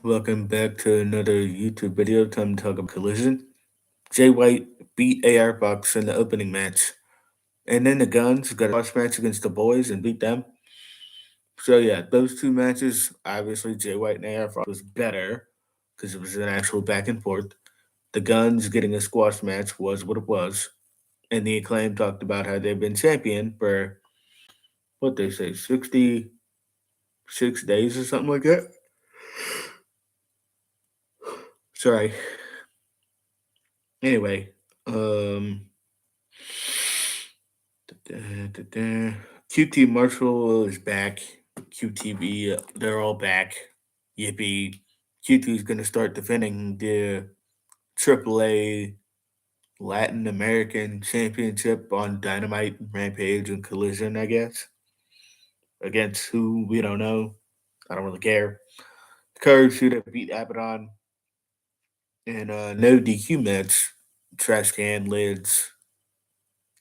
Welcome back to another YouTube video. Time to talk about Collision. Jay White beat AR Fox in the opening match. And then the Guns got a squash match against the boys and beat them. So yeah, those two matches, obviously Jay White and AR Fox was better because it was an actual back and forth. The Guns getting a squash match was what it was. And the Acclaim talked about how they've been champion for what they say, 66 days or something like that. Sorry. Anyway, um QT Marshall is back. QTV, they're all back. Yippee. QT is going to start defending the AAA Latin American Championship on Dynamite, Rampage, and Collision, I guess. Against who, we don't know. I don't really care. Curry Shooter beat Abaddon in a no DQ match. Trash can lids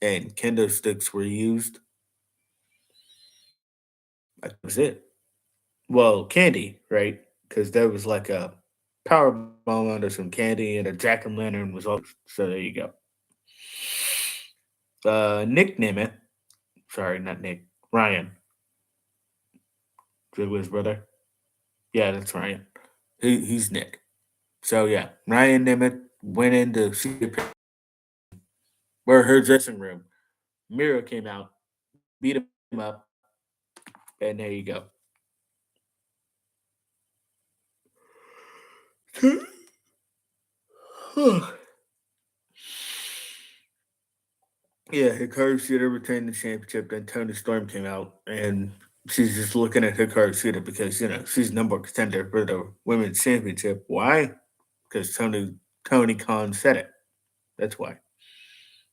and kendo sticks were used. That was it. Well, candy, right? Because there was like a power bomb under some candy, and a jack o' lantern was all. So there you go. Nick Nemeth, sorry, not Nick, Ryan, his brother. Yeah, that's Ryan. He's Nick. So yeah, Ryan Nemeth went into or her dressing room. Miro came out, beat him up, and there you go. Yeah, Hikaru Shida retained the championship. Then Tony Storm came out, and she's just looking at Hikaru Shida because she's number one contender for the women's championship. Why? Because Tony Khan said it. That's why.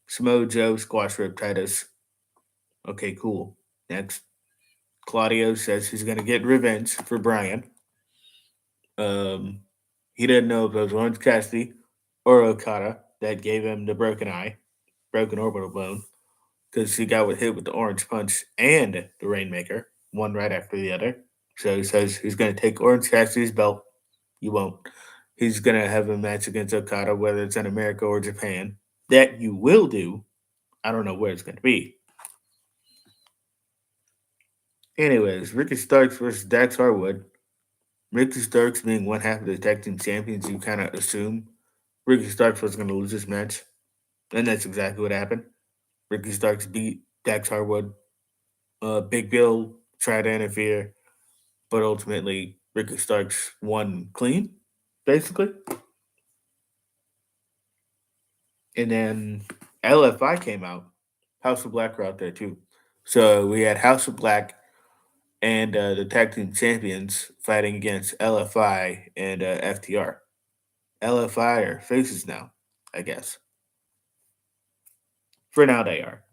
Samoa Joe squash Rip Titus. Okay, cool. Next, Claudio says he's gonna get revenge for Brian. Um, he didn't know if it was Orange Cassidy or Okada that gave him the broken eye, broken orbital bone, because he got hit with the orange punch and the Rainmaker, one right after the other. So he says he's going to take Orange Cassidy's belt. You won't. He's going to have a match against Okada, whether it's in America or Japan. That you will do. I don't know where it's going to be. Anyways, Ricky Starks versus Dax Harwood. Ricky Starks being one half of the tag team champions, you kind of assume Ricky Starks was going to lose this match. And that's exactly what happened. Ricky Starks beat Dax Harwood. Big Bill tried to interfere, but ultimately Ricky Starks won clean, basically. And then LFI came out. House of Black were out there too. So we had House of Black and the tag team champions fighting against LFI and FTR. LFI are faces now, I guess. For now, they are.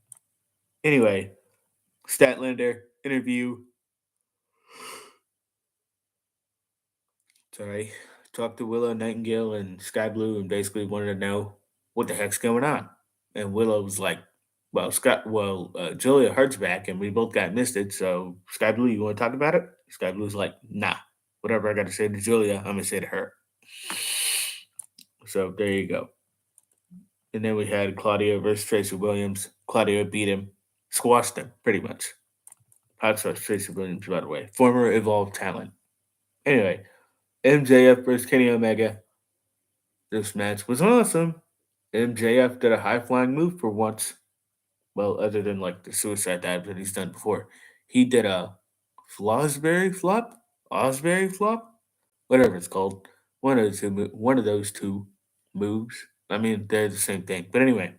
Anyway, Statlander interview. Sorry, talked to Willow Nightingale and Sky Blue and basically wanted to know what the heck's going on. And Willow was like, Julia Hart's back and we both got misted. So Sky Blue, you want to talk about it? Sky Blue's like, nah, whatever I got to say to Julia, I'm going to say to her. So there you go. And then we had Claudio versus Tracy Williams. Claudio beat him, squashed him pretty much. Hot sauce Tracy Williams, by the way, former Evolved talent. Anyway, MJF versus Kenny Omega. This match was awesome. MJF did a high flying move for once. Well, other than like the suicide dive that he's done before, he did a Flosberry flop, Osberry flop, whatever it's called. One of those two moves. I mean, they're the same thing. But anyway,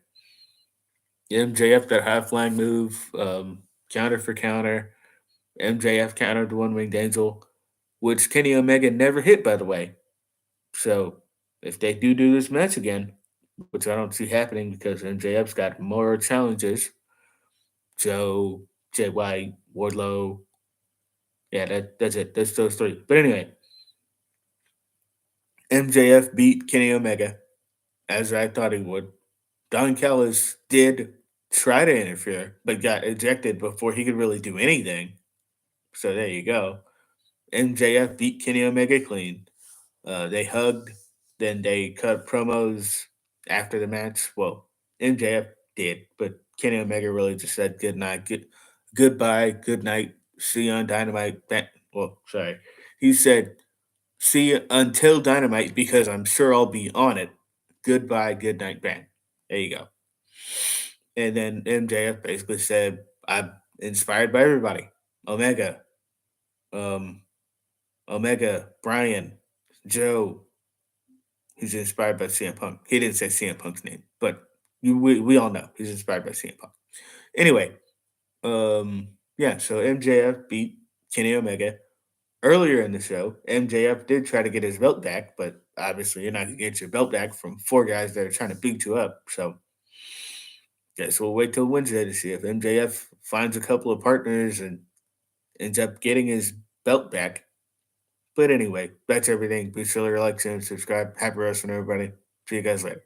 MJF did a high flying move, counter for counter. MJF countered the one winged angel, which Kenny Omega never hit, by the way. So if they do this match again, which I don't see happening because MJF's got more challenges. Joe, Jay White, Wardlow. Yeah, that's it. That's those three. But anyway, MJF beat Kenny Omega as I thought he would. Don Callis did try to interfere, but got ejected before he could really do anything. So there you go. MJF beat Kenny Omega clean. They hugged, then they cut promos after the match. Well, MJF did, but Kenny Omega really just said good night, goodbye, good night, see you on Dynamite. Well, sorry, he said see you until Dynamite because I'm sure I'll be on it. Goodbye, good night, bang. There you go. And then MJF basically said, I'm inspired by everybody. Omega, um, Omega, Brian, Joe. He's inspired by CM Punk. He didn't say CM Punk's name, but we all know he's inspired by CM Punk. Anyway, yeah, so MJF beat Kenny Omega. Earlier in the show, MJF did try to get his belt back, but obviously you're not going to get your belt back from four guys that are trying to beat you up. So guess we'll wait till Wednesday to see if MJF finds a couple of partners and ends up getting his belt back. But anyway, that's everything. Be sure to like, share, and subscribe. Happy wrestling, everybody. See you guys later.